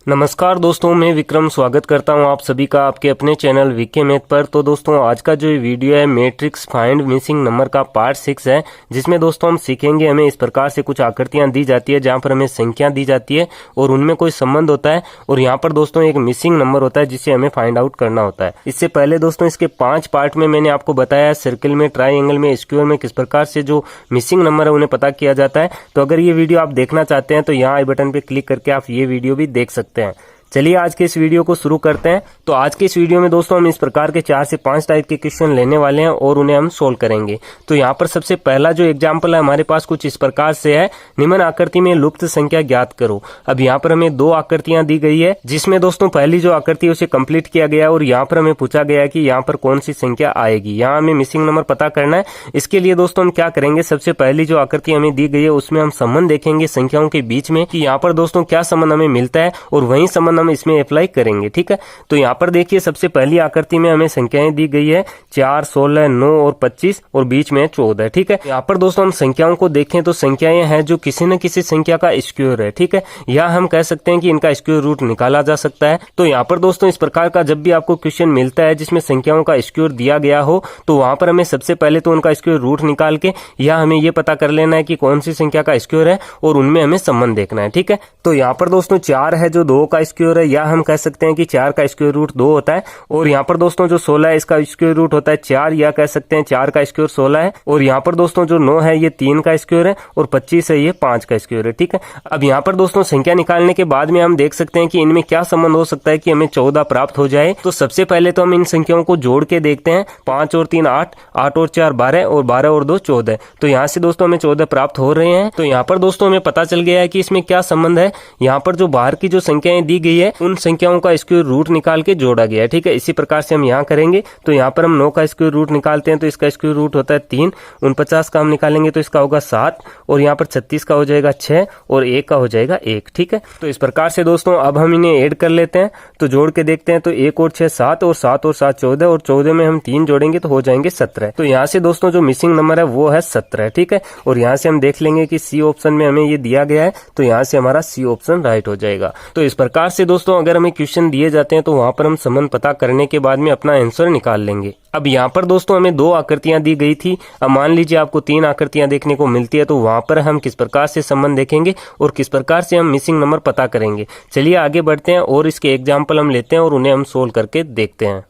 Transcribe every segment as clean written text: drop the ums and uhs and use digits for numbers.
नमस्कार दोस्तों, मैं विक्रम स्वागत करता हूं आप सभी का आपके अपने चैनल वीके मैथ पर। तो दोस्तों आज का जो वीडियो है मैट्रिक्स फाइंड मिसिंग नंबर का पार्ट 6 है, जिसमें दोस्तों हम सीखेंगे हमें इस प्रकार से कुछ आकृतियां दी जाती है जहां पर हमें संख्या दी जाती है और उनमें कोई संबंध होता है और यहाँ पर दोस्तों एक मिसिंग नंबर होता है जिसे हमें फाइंड आउट करना होता है। इससे पहले दोस्तों इसके 5 पार्ट में मैंने आपको बताया है सर्किल में, ट्राइंगल में, स्क्वायर में किस प्रकार से जो मिसिंग नंबर है उन्हें पता किया जाता है। तो अगर ये वीडियो आप देखना चाहते हैं तो यहाँ आई बटन पे क्लिक करके आप ये वीडियो भी देख सकते हैं। चलिए आज के इस वीडियो को शुरू करते हैं। तो आज के इस वीडियो में दोस्तों हम इस प्रकार के 4 से 5 टाइप के क्वेश्चन लेने वाले हैं और उन्हें हम सोल्व करेंगे। तो यहाँ पर सबसे पहला जो एग्जाम्पल है हमारे पास कुछ इस प्रकार से है, निम्न आकृति में लुप्त संख्या ज्ञात करो। अब यहाँ पर हमें 2 आकृतियां दी गई है, जिसमें दोस्तों पहली जो आकृति है उसे कंप्लीट किया गया है और यहाँ पर हमें पूछा गया है कि यहाँ पर कौन सी संख्या आएगी। यहाँ हमें मिसिंग नंबर पता करना है। इसके लिए दोस्तों हम क्या करेंगे, सबसे पहली जो आकृति हमें दी गई है उसमें हम संबंध देखेंगे संख्याओं के बीच में कि यहाँ पर दोस्तों क्या संबंध हमें मिलता है और वही संबंध हम इसमें अप्लाई करेंगे। ठीक है, तो यहाँ पर देखिए सबसे पहली आकृति में हमें संख्याएं दी गई है 4, 16, 9 और 25 और बीच में 14। ठीक है, यहाँ पर दोस्तों हम संख्याओं को देखें तो संख्याएं हैं जो किसी न किसी संख्या का स्क्वायर है। ठीक है, या हम कह सकते हैं कि इनका स्क्वायर रूट निकाला जा सकता है। तो यहाँ पर दोस्तों इस प्रकार का जब भी आपको क्वेश्चन मिलता है जिसमें संख्याओं का स्क्वायर दिया गया हो तो वहां पर हमें सबसे पहले तो उनका स्क्वायर रूट निकाल के या हमें ये पता कर लेना है कि कौन सी संख्या का स्क्वायर है और उनमें हमें संबंध देखना है। ठीक है, तो यहाँ पर दोस्तों 4 है जो 2 का स्क्वायर है, या हम कह सकते हैं कि 4 का स्क्वायर रूट 2 होता है। और यहाँ पर दोस्तों जो 16 है इसका स्क्वायर रूट होता है 4, या कह सकते हैं 4 का स्क्वायर 16 है। और यहाँ पर दोस्तों जो 9 है ये 3 का स्क्वायर है और 25 है ये 5 का स्क्वायर है। ठीक है, अब यहाँ पर दोस्तों संख्या निकालने के बाद में हम देख सकते हैं कि इनमें क्या संबंध हो सकता है कि हमें 14 प्राप्त हो जाए। तो सबसे पहले तो हम इन संख्याओं को जोड़ के देखते हैं। 5 और 3 8, 8 और 4 12 और 12 और 2 14। तो यहाँ से दोस्तों हमें 14 प्राप्त हो रहे हैं। तो यहाँ पर दोस्तों हमें पता चल गया है कि इसमें क्या संबंध है। यहाँ पर जो बाहर की जो संख्याएं दी गई है उन संख्याओं का स्क्वायर रूट निकाल के जोड़ा गया है। ठीक है, इसी प्रकार से हम यहाँ करेंगे। तो यहाँ पर हम 9 का स्क्वायर रूट निकालते हैं तो इसका स्क्वायर रूट होता है 3। 49 का हम निकालेंगे तो इसका होगा 7 और यहाँ पर 36 का हो जाएगा 6 और 1 का हो जाएगा 1। ठीक है, तो इस प्रकार से दोस्तों अब हम इन्हें ऐड कर लेते हैं। तो जोड़ के देखते हैं तो 1 और 6 7 और 7 और 7 14 और 14 में हम 3 जोड़ेंगे तो हो जाएंगे 17। तो यहाँ से दोस्तों जो मिसिंग नंबर है वो है 17। ठीक है, और यहाँ से हम देख लेंगे कि सी ऑप्शन में हमें ये दिया गया है तो यहाँ से हमारा सी ऑप्शन राइट हो जाएगा। तो इस प्रकार से दोस्तों अगर हमें क्वेश्चन दिए जाते हैं तो वहां पर हम संबंध पता करने के बाद में अपना आंसर निकाल लेंगे। अब यहाँ पर दोस्तों हमें 2 आकृतियां दी गई थी। अब मान लीजिए आपको 3 आकृतियां देखने को मिलती है तो वहां पर हम किस प्रकार से संबंध देखेंगे और किस प्रकार से हम मिसिंग नंबर पता करेंगे। चलिए आगे बढ़ते हैं और इसके एग्जाम्पल हम लेते हैं और उन्हें हम सोल्व करके देखते हैं।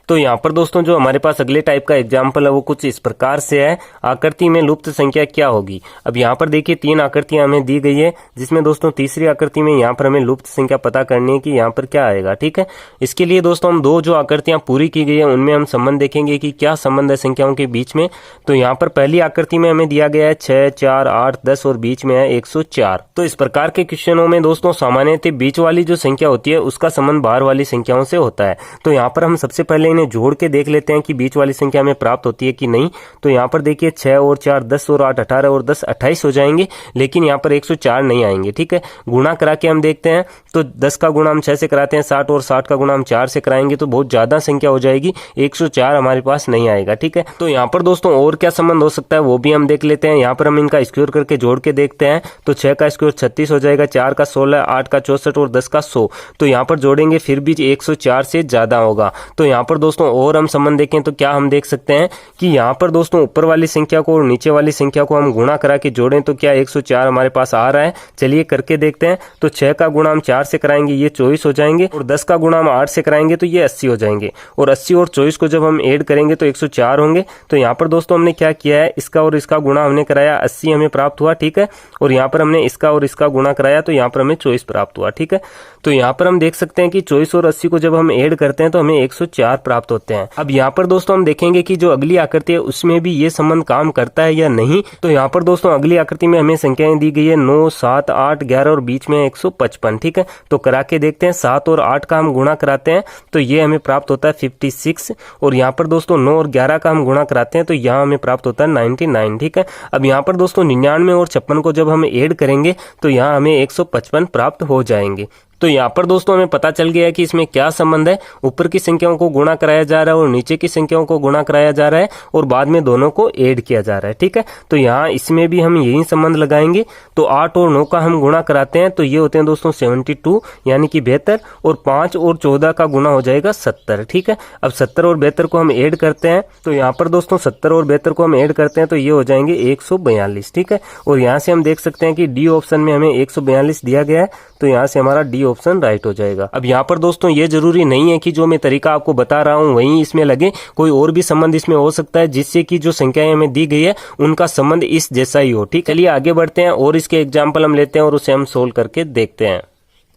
तो यहाँ पर दोस्तों जो हमारे पास अगले टाइप का एग्जाम्पल है वो कुछ इस प्रकार से है, आकृति में लुप्त संख्या क्या होगी। अब यहाँ पर देखिए 3 आकृतियां हमें दी गई है, जिसमें दोस्तों तीसरी आकृति में यहाँ पर हमें लुप्त संख्या पता करनी है कि यहाँ पर क्या आएगा। ठीक है, इसके लिए दोस्तों हम 2 जो आकृतियां पूरी की गई है उनमें हम संबंध देखेंगे कि क्या संबंध है संख्याओं के बीच में। तो यहाँ पर पहली आकृति में हमें दिया गया है 6, 4, 8, 10 और बीच में है 104। तो इस प्रकार के क्वेश्चनों में दोस्तों सामान्यतः बीच वाली जो संख्या होती है उसका संबंध बाहर वाली संख्याओं से होता है। तो यहाँ पर हम सबसे पहले इन्हें जोड़ के देख लेते हैं कि बीच वाली संख्या हमें प्राप्त होती है कि नहीं। तो यहाँ पर देखिए 6 और 4 10 और 8 18 और 10 28 हो जाएंगे, लेकिन यहाँ पर 104 नहीं आएंगे। ठीक है, गुणा करा के हम देखते हैं तो 10 का गुणा हम 6 से कराते हैं 60 और 60 का गुणा हम 4 से कराएंगे तो बहुत ज्यादा संख्या हो जाएगी, 104 हमारे पास नहीं आएगा। ठीक है, तो यहाँ पर दोस्तों और क्या संबंध हो सकता है वो भी हम देख लेते हैं। यहाँ पर हम इनका स्क्वायर करके जोड़ के देखते हैं तो 6 का स्क्वायर 36 हो जाएगा, 4 का 16, 8 का 64 और 10 का 100। तो यहाँ पर जोड़ेंगे फिर भी 104 से ज्यादा होगा। तो यहाँ पर दोस्तों और हम संबंध देखें तो क्या हम देख सकते हैं कि यहाँ पर दोस्तों ऊपर वाली संख्या को और नीचे वाली संख्या को हम गुणा करा के जोड़ें तो क्या 104 हमारे पास आ रहा है। चलिए करके देखते हैं। तो 6 का गुणा हम 4 से कराएंगे ये 24 हो जाएंगे और 10 का गुणा हम 8 से कराएंगे तो ये 80 हो जाएंगे और 80 और 24 को जब हम ऐड करेंगे तो 104 होंगे। तो यहाँ पर दोस्तों हमने क्या किया है, इसका और इसका गुणा हमने कराया, 80 हमें प्राप्त हुआ। ठीक है, और यहाँ पर हमने इसका और इसका गुणा कराया तो यहाँ पर हमें 24 प्राप्त हुआ। ठीक है, तो यहाँ पर हम देख सकते हैं कि 24 और 80 को जब हम ऐड करते हैं तो हमें 104 प्राप्त होते हैं। अब यहाँ पर दोस्तों हम देखेंगे कि जो अगली आकृति है उसमें भी ये संबंध काम करता है या नहीं। तो यहाँ पर दोस्तों अगली आकृति में हमें संख्याएं दी गई है 9, 7, 8, 11 और बीच में 155। ठीक है, तो करा के देखते हैं। 7 और 8 का हम गुणा कराते हैं तो ये हमें प्राप्त होता है 56 और यहाँ पर दोस्तों 9 और 11 का हम गुणा कराते हैं तो यहाँ हमें प्राप्त होता है 99। ठीक है, अब यहाँ पर दोस्तों 99 और 56 को जब हम ऐड करेंगे तो यहाँ हमें 155 प्राप्त हो जाएंगे। तो यहाँ पर दोस्तों हमें पता चल गया है कि इसमें क्या संबंध है, ऊपर की संख्याओं को गुणा कराया जा रहा है और नीचे की संख्याओं को गुणा कराया जा रहा है और बाद में दोनों को ऐड किया जा रहा है। ठीक है, तो यहाँ इसमें भी हम यही संबंध लगाएंगे। तो 8 और 9 का हम गुणा कराते हैं तो ये होते हैं दोस्तों 72 यानी कि 72, और 5 और 14 का गुणा हो जाएगा 70। ठीक है, अब 70 और 72 को हम ऐड करते हैं तो यहाँ पर दोस्तों 70 और 72 को हम ऐड करते हैं तो ये हो जाएंगे 142। ठीक है, और यहाँ से हम देख सकते हैं कि डी ऑप्शन में हमें 142 दिया गया है, तो यहाँ से हमारा डी ऑप्शन राइट हो जाएगा। अब यहाँ पर दोस्तों ये जरूरी नहीं है कि जो मैं तरीका आपको बता रहा हूँ वही इसमें लगे, कोई और भी संबंध इसमें हो सकता है जिससे कि जो संख्याएं हमें दी गई है उनका संबंध इस जैसा ही हो। ठीक, चलिए आगे बढ़ते हैं और इसके एग्जाम्पल हम लेते हैं और उसे हम सोल्व करके देखते हैं।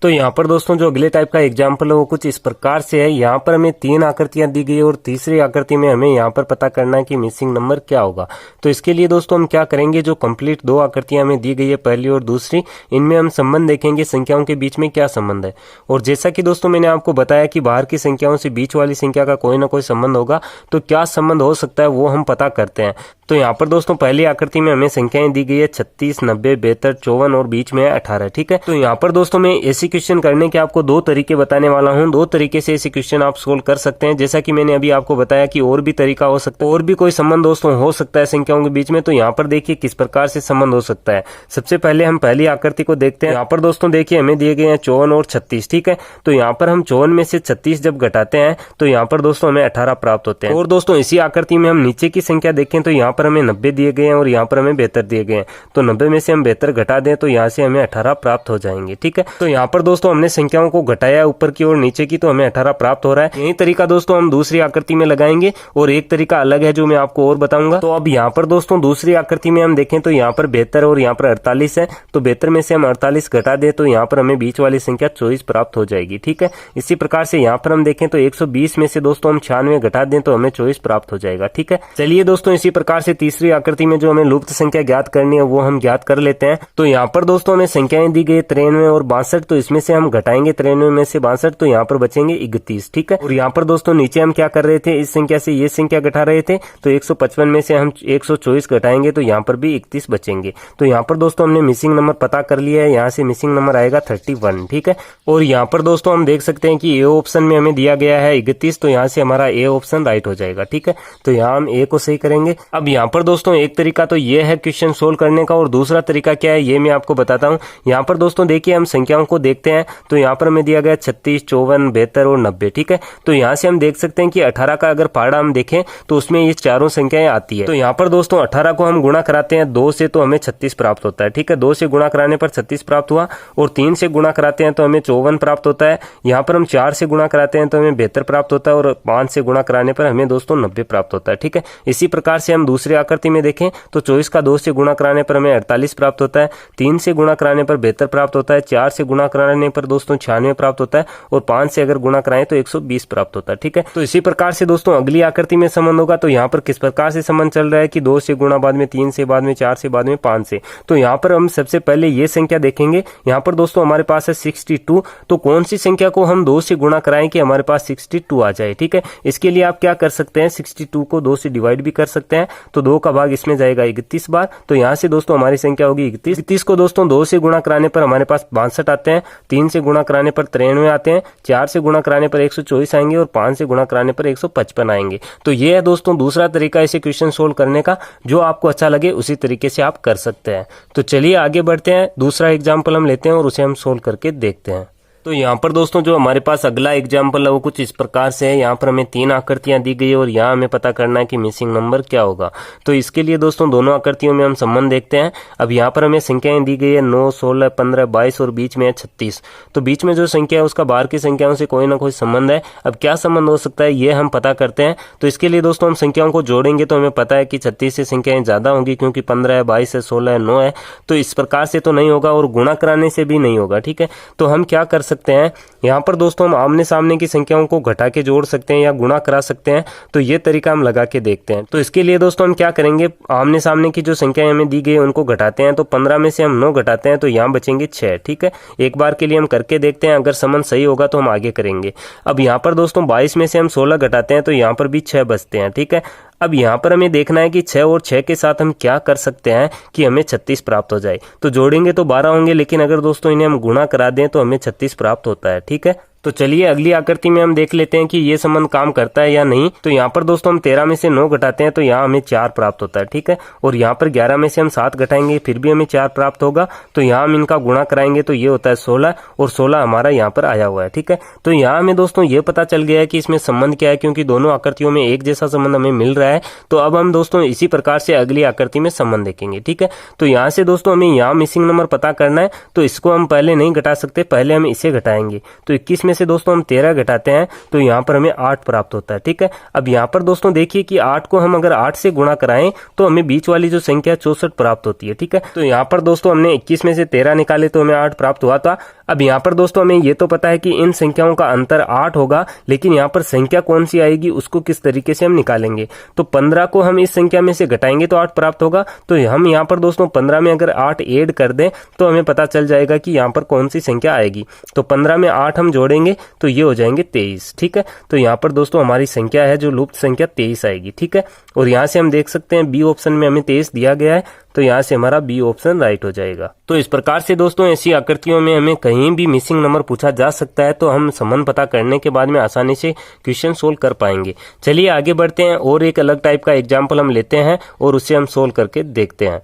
तो यहाँ पर दोस्तों जो अगले टाइप का एग्जाम्पल है वो कुछ इस प्रकार से है। यहाँ पर हमें 3 आकृतियां दी गई है और तीसरी आकृति में हमें यहाँ पर पता करना है कि मिसिंग नंबर क्या होगा। तो इसके लिए दोस्तों हम क्या करेंगे, जो कंप्लीट 2 आकृतियां हमें दी गई है पहली और दूसरी, इनमें हम संबंध देखेंगे संख्याओं के बीच में क्या संबंध है। और जैसा कि दोस्तों मैंने आपको बताया कि बाहर की संख्याओं से बीच वाली संख्या का कोई ना कोई संबंध होगा, तो क्या संबंध हो सकता है वो हम पता करते हैं। तो यहाँ पर दोस्तों पहली आकृति में हमें संख्याएं दी गई है 36, 90, 72, 54 और बीच में है 18। ठीक है, तो यहाँ पर दोस्तों मैं ऐसी क्वेश्चन करने के आपको 2 तरीके बताने वाला हूँ। 2 तरीके से ऐसे क्वेश्चन आप सोल्व कर सकते हैं। जैसा कि मैंने अभी आपको बताया कि और भी तरीका हो सकता है, और भी कोई संबंध दोस्तों हो सकता है संख्याओं के बीच में। तो यहाँ पर देखिए किस प्रकार से संबंध हो सकता है। सबसे पहले हम पहली आकृति को देखते हैं। यहाँ पर दोस्तों देखिए हमें दिए गए हैं 54 और 36। ठीक है, तो यहाँ पर हम 54 में से 36 जब घटाते हैं तो यहाँ पर दोस्तों हमें 18 प्राप्त होते हैं। और दोस्तों इसी आकृति में हम नीचे की संख्या देखें तो यहाँ पर हमें 90 दिए गए हैं और यहाँ पर हमें 72 दिए गए हैं। तो 90 में से हम 72 घटा दें तो यहाँ से हमें 18 प्राप्त हो जाएंगे। ठीक है, तो यहाँ पर दोस्तों हमने संख्याओं को घटाया ऊपर की और नीचे की, तो हमें 18 प्राप्त हो रहा है। यही तरीका दोस्तों हम दूसरी आकृति में लगाएंगे और एक तरीका अलग है जो मैं आपको और बताऊंगा। तो अब यहाँ पर दोस्तों दूसरी आकृति में हम देखें तो यहाँ पर 72 और यहाँ पर 48 है। तो 72 में से हम 48 घटा दें तो यहाँ पर हमें बीच वाली संख्या 24 प्राप्त हो जाएगी। ठीक है, इसी प्रकार से यहाँ पर हम देखें तो 120 में से दोस्तों हम 96 घटा दें तो हमें 24 प्राप्त हो जाएगा। ठीक है, चलिए दोस्तों इसी प्रकार से तीसरी आकृति में जो हमें लुप्त संख्या ज्ञात करनी है वो हम ज्ञात कर लेते हैं। तो यहाँ पर दोस्तों हमें संख्याएं दी गई 93 और 62, तो इसमें से हम घटाएंगे 93 में से 62, तो यहाँ पर बचेंगे 31। ठीक है, और यहाँ पर दोस्तों नीचे हम क्या कर रहे थे, इस संख्या से ये संख्या घटा रहे थे, तो 155 में से हम 124 घटाएंगे तो यहाँ पर भी 31 बचेंगे। तो यहाँ पर दोस्तों हमने मिसिंग नंबर पता कर लिया है, यहाँ से मिसिंग नंबर आएगा 31। ठीक है, और यहाँ पर दोस्तों हम देख सकते हैं कि ए ऑप्शन में हमें दिया गया है 31, तो यहाँ से हमारा ए ऑप्शन राइट हो जाएगा। ठीक है, तो यहाँ हम ए को सही करेंगे। अब यहाँ पर दोस्तों एक तरीका तो ये है क्वेश्चन सोल्व करने का, और दूसरा तरीका क्या है ये मैं आपको बताता हूँ। यहाँ पर दोस्तों देखिए हम संख्याओं को देखते हैं तो यहाँ पर हमें दिया गया 36, 54, 72 और 90। ठीक है, तो यहाँ से हम देख सकते हैं कि 18 का अगर पहाड़ा हम देखें तो उसमें ये चारों संख्याएं आती है। तो यहाँ पर दोस्तों 18 को हम गुणा कराते हैं 2 से तो हमें 36 प्राप्त होता है। ठीक है, 2 से गुणा कराने पर 36 प्राप्त हुआ, और 3 से गुणा कराते हैं तो हमें 54 प्राप्त होता है। यहाँ पर हम 4 से गुणा कराते हैं तो हमें 72 प्राप्त होता है, और 5 से गुणा कराने पर हमें दोस्तों 90 प्राप्त होता है। ठीक है, इसी प्रकार से हम दूसरी आकृति में देखें तो 24 का 2 से गुणा कराने पर हमें 48 प्राप्त होता है, 3 से गुणा कराने पर 72 प्राप्त होता है, 4 से गुणा कराने पर दोस्तों 96 प्राप्त होता है, और 5 से अगर गुणा कराएं तो 120 प्राप्त होता है। ठीक है, तो इसी प्रकार से दोस्तों अगली आकृति में संबंध होगा। तो यहाँ पर किस प्रकार से संबंध चल रहा है कि 2 से गुणा, बाद में 3 से, बाद में 4 से, बाद में 5 से। तो यहाँ पर हम सबसे पहले ये संख्या देखेंगे। यहाँ पर दोस्तों हमारे पास है 62, तो कौन सी संख्या को हम 2 से गुणा कराएं कि हमारे पास 62 आ जाए। ठीक है, इसके लिए आप क्या कर सकते हैं, 62 को 2 से डिवाइड भी कर सकते हैं, तो 2 का भाग इसमें जाएगा 31 बार, तो यहाँ से दोस्तों हमारी संख्या होगी 31। 31 को दोस्तों 2 से गुणा कराने पर हमारे पास 62 आते हैं, 3 से गुणा कराने पर 93 आते हैं, 4 से गुणा कराने पर 124 आएंगे, और 5 से गुणा कराने पर 155 आएंगे। तो ये है दोस्तों दूसरा तरीका इसे क्वेश्चन सोल्व करने का। जो आपको अच्छा लगे उसी तरीके से आप कर सकते हैं। तो चलिए आगे बढ़ते हैं, दूसरा एग्जाम्पल हम लेते हैं और उसे हम सोल्व करके देखते हैं। तो यहाँ पर दोस्तों जो हमारे पास अगला एग्जाम्पल है वो कुछ इस प्रकार से है। यहाँ पर हमें 3 आकृतियां दी गई है और यहाँ हमें पता करना है कि मिसिंग नंबर क्या होगा। तो इसके लिए दोस्तों दोनों आकृतियों में हम संबंध देखते हैं। अब यहाँ पर हमें संख्याएं दी गई है 9, 16, 15, 22 और बीच में है 36। तो बीच में जो संख्या है उसका बाहर की संख्याओं से कोई ना कोई संबंध है। अब क्या संबंध हो सकता है ये हम पता करते हैं। तो इसके लिए दोस्तों हम संख्याओं को जोड़ेंगे तो हमें पता है कि 36 से संख्याएं ज्यादा होंगी, क्योंकि 15 है, 22 है, 16 है, 9 है। तो इस प्रकार से तो नहीं होगा और गुणा कराने से भी नहीं होगा। ठीक है, तो हम क्या कर सकते हैं, यहाँ पर दोस्तों हम आमने सामने की संख्याओं को घटा के जोड़ सकते हैं या गुणा करा सकते हैं। तो ये तरीका हम लगा के देखते हैं। तो इसके लिए दोस्तों हम क्या करेंगे, आमने सामने की जो संख्याएं हमें दी गई है उनको घटाते हैं। तो 15 में से हम 9 घटाते हैं तो यहाँ बचेंगे 6। ठीक है, एक बार के लिए हम करके देखते हैं, अगर संबंध सही होगा तो हम आगे करेंगे। अब यहाँ पर दोस्तों 22 में से हम 16 घटाते हैं तो यहाँ पर भी 6 बचते हैं। ठीक है, अब यहाँ पर हमें देखना है कि 6 और 6 के साथ हम क्या कर सकते हैं कि हमें 36 प्राप्त हो जाए। तो जोड़ेंगे तो 12 होंगे, लेकिन अगर दोस्तों इन्हें हम गुणा करा दें तो हमें 36 प्राप्त होता है। ठीक है, तो चलिए अगली आकृति में हम देख लेते हैं कि ये संबंध काम करता है या नहीं। तो यहाँ पर दोस्तों हम 13 में से 9 घटाते हैं तो यहाँ हमें 4 प्राप्त होता है। ठीक है, और यहाँ पर 11 में से हम 7 घटाएंगे फिर भी हमें 4 प्राप्त होगा। तो यहाँ हम इनका गुणा कराएंगे तो ये होता है 16 और 16 हमारा यहाँ पर आया हुआ है। ठीक है, तो यहाँ हमें दोस्तों ये पता चल गया है कि इसमें संबंध क्या है, क्योंकि दोनों आकृतियों में एक जैसा संबंध हमें मिल रहा है। तो अब हम दोस्तों इसी प्रकार से अगली आकृति में संबंध देखेंगे। ठीक है, तो यहाँ से दोस्तों हमें यहाँ मिसिंग नंबर पता करना है, तो इसको हम पहले नहीं घटा सकते, पहले हम इसे घटाएंगे। तो 21 में से दोस्तों हम 13 घटाते हैं तो यहाँ पर हमें 8 प्राप्त होता है। ठीक है, अब यहाँ पर दोस्तों देखिए कि 8 को हम अगर 8 से गुणा कराएं तो हमें बीच वाली जो संख्या 64 प्राप्त होती है। ठीक है, तो यहाँ पर दोस्तों हमने 21 में से 13 निकाले तो हमें 8 प्राप्त हुआ था। अब यहाँ पर दोस्तों हमें ये तो पता है कि इन संख्याओं का अंतर 8 होगा, लेकिन यहाँ पर संख्या कौन सी आएगी उसको किस तरीके से हम निकालेंगे। तो 15 को हम इस संख्या में से घटाएंगे तो 8 प्राप्त होगा। तो हम यहाँ पर दोस्तों 15 में अगर 8 ऐड कर दें तो हमें पता चल जाएगा कि यहाँ पर कौन सी संख्या आएगी। तो 15 में 8 हम जोड़ेंगे तो ये हो जाएंगे 23। ठीक है, तो यहाँ पर दोस्तों हमारी संख्या है जो लुप्त संख्या 23 आएगी। ठीक है, और यहाँ से हम देख सकते हैं बी ऑप्शन में हमें 23 दिया गया है, तो यहाँ से हमारा बी ऑप्शन राइट हो जाएगा। तो इस प्रकार से दोस्तों ऐसी आकृतियों में हमें कहीं भी मिसिंग नंबर पूछा जा सकता है, तो हम संबंध पता करने के बाद में आसानी से क्वेश्चन सोल्व कर पाएंगे। चलिए आगे बढ़ते हैं और एक अलग टाइप का एग्जाम्पल हम लेते हैं और उसे हम सोल्व करके देखते हैं।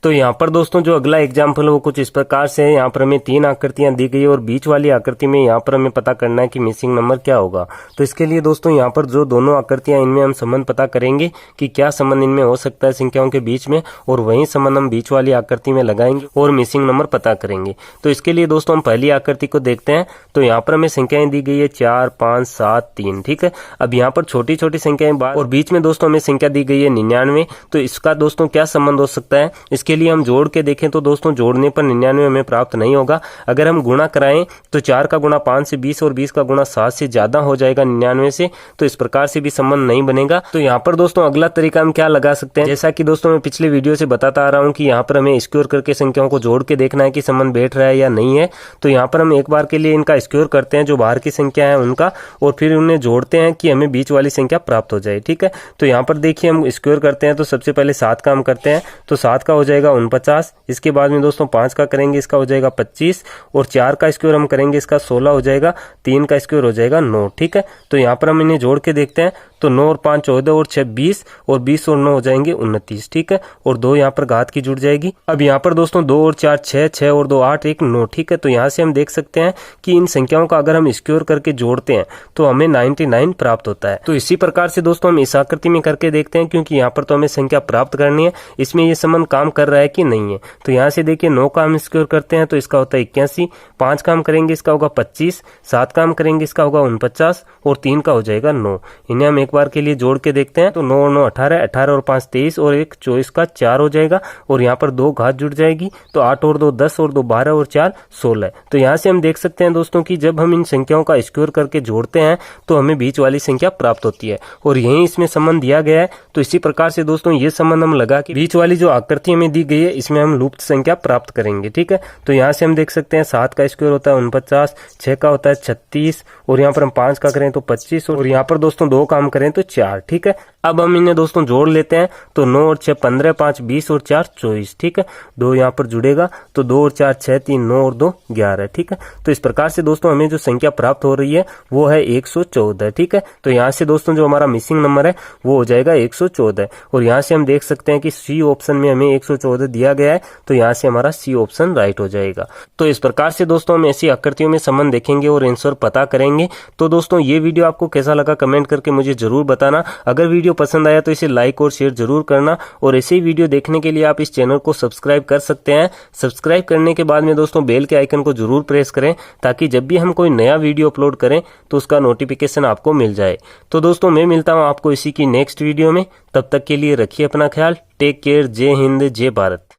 तो यहाँ पर दोस्तों जो अगला एग्जाम्पल है वो कुछ इस प्रकार से है। यहाँ पर हमें 3 आकृतियां दी गई है और बीच वाली आकृति में यहाँ पर हमें पता करना है कि मिसिंग नंबर क्या होगा। तो इसके लिए दोस्तों यहाँ पर जो दोनों आकृतियां इनमें हम संबंध पता करेंगे कि क्या संबंध इनमें हो सकता है संख्याओं के बीच में, और वही संबंध हम बीच वाली आकृति में लगाएंगे और मिसिंग नंबर पता करेंगे। तो इसके लिए दोस्तों हम पहली आकृति को देखते हैं। तो यहाँ पर हमें संख्याएं दी गई है 4, 5, 7, 3। ठीक है, अब यहाँ पर छोटी छोटी संख्याएं और बीच में दोस्तों हमें संख्या दी गई है 99। तो इसका दोस्तों क्या संबंध हो सकता है, इसके लिए हम जोड़ के देखें तो दोस्तों जोड़ने पर 99 हमें प्राप्त नहीं होगा। अगर हम गुणा कराएं तो 4 का गुणा 5 से 20 और 20 का गुणा 7 से ज्यादा हो जाएगा 99 से, तो इस प्रकार से भी संबंध नहीं बनेगा। तो यहाँ पर दोस्तों अगला तरीका हम क्या लगा सकते हैं, जैसा कि दोस्तों मैं पिछले वीडियो से बताता आ रहा हूँ कि यहाँ पर हमें स्क्वायर करके संख्याओं को जोड़ के देखना है कि संबंध बैठ रहा है या नहीं है। तो यहाँ पर हम एक बार के लिए इनका स्क्वायर करते हैं जो बाहर की संख्या है उनका, और फिर उन्हें जोड़ते हैं कि हमें बीच वाली संख्या प्राप्त हो जाए। ठीक है, तो यहाँ पर देखिए हम स्क्वायर करते हैं तो सबसे पहले 7 का हम करते हैं, तो 7 का हो जाएगा 49। इसके बाद में दोस्तों 5 का करेंगे, इसका हो जाएगा 25, और 4 का स्क्वायर हम करेंगे, इसका 16 हो जाएगा, 3 का स्क्वायर हो जाएगा 9। ठीक है, तो यहाँ पर हम इन्हें जोड़ के देखते हैं तो 9 और 5 14 और 6 20 और 20 और 9 हो जाएंगे 29। ठीक है, और 2 यहाँ पर घात की जुड़ जाएगी। अब यहाँ पर दोस्तों 2 और 4 6, 6 और 2 8, 1 9। ठीक है, तो यहाँ से हम देख सकते हैं कि इन संख्याओं का अगर हम स्क्वायर करके जोड़ते हैं तो हमें 99 प्राप्त होता है। तो इसी प्रकार से दोस्तों हम इस आकृति में करके देखते हैं, क्योंकि यहाँ पर तो हमें संख्या प्राप्त करनी है, इसमें ये संबंध काम कर रहा है कि नहीं है। तो यहाँ से देखिए 9 का हम स्क्वायर करते हैं तो इसका होता है 81, 5 का हम करेंगे इसका होगा 25, 7 का हम करेंगे इसका होगा 49, और 3 का हो जाएगा 9। इन्हें हम एक बार के लिए जोड़ के देखते हैं तो 9 और 9 18, 18 और 5 23 और 1 24 का 4 हो जाएगा, और यहाँ पर 2 घात जुड़ जाएगी तो 8 और 2 10 और 2 12 और 4 16। तो यहाँ से हम देख सकते हैं दोस्तों कि जब हम इन संख्याओं का स्क्वायर करके जोड़ते हैं तो हमें बीच वाली संख्या प्राप्त होती है, और यही इसमें संबंध दिया गया है। तो इसी प्रकार से दोस्तों ये संबंध हम लगा कि बीच वाली जो आकृति हमें दी गई है इसमें हम लुप्त संख्या प्राप्त करेंगे। ठीक है, तो यहाँ से हम देख सकते हैं 7 का स्क्वायर होता है 49, 6 का होता है 36, और यहाँ पर हम 5 का करें तो 25, और यहाँ पर दोस्तों 2 का हम करें तो 4। ठीक है, अब हम इन्हें दोस्तों जोड़ लेते हैं तो 9 और 6 15, 5 20 और 4 24। ठीक है, 2 यहाँ पर जुड़ेगा तो 2 और 4 6, 3 9 और 2 11। ठीक है, तो इस प्रकार से दोस्तों हमें जो संख्या प्राप्त हो रही है वो है 114। ठीक है, तो यहाँ से दोस्तों जो हमारा मिसिंग नंबर है वो हो जाएगा 114, और यहाँ से हम देख सकते हैं कि सी ऑप्शन में हमें 114 दिया गया है, तो यहाँ से हमारा सी ऑप्शन राइट हो जाएगा। तो इस प्रकार से दोस्तों हम ऐसी आकृतियों में संबंध देखेंगे और आंसर पता करेंगे। तो दोस्तों ये वीडियो आपको कैसा लगा कमेंट करके मुझे जरूर बताना। अगर वीडियो पसंद आया तो इसे लाइक और शेयर जरूर करना, और ऐसे ही वीडियो देखने के लिए आप इस चैनल को सब्सक्राइब कर सकते हैं। सब्सक्राइब करने के बाद में दोस्तों बेल के आइकन को जरूर प्रेस करें, ताकि जब भी हम कोई नया वीडियो अपलोड करें तो उसका नोटिफिकेशन आपको मिल जाए। तो दोस्तों मैं मिलता हूं आपको इसी की नेक्स्ट वीडियो में, तब तक के लिए रखिए अपना ख्याल। Take care. जय हिंद, जय भारत।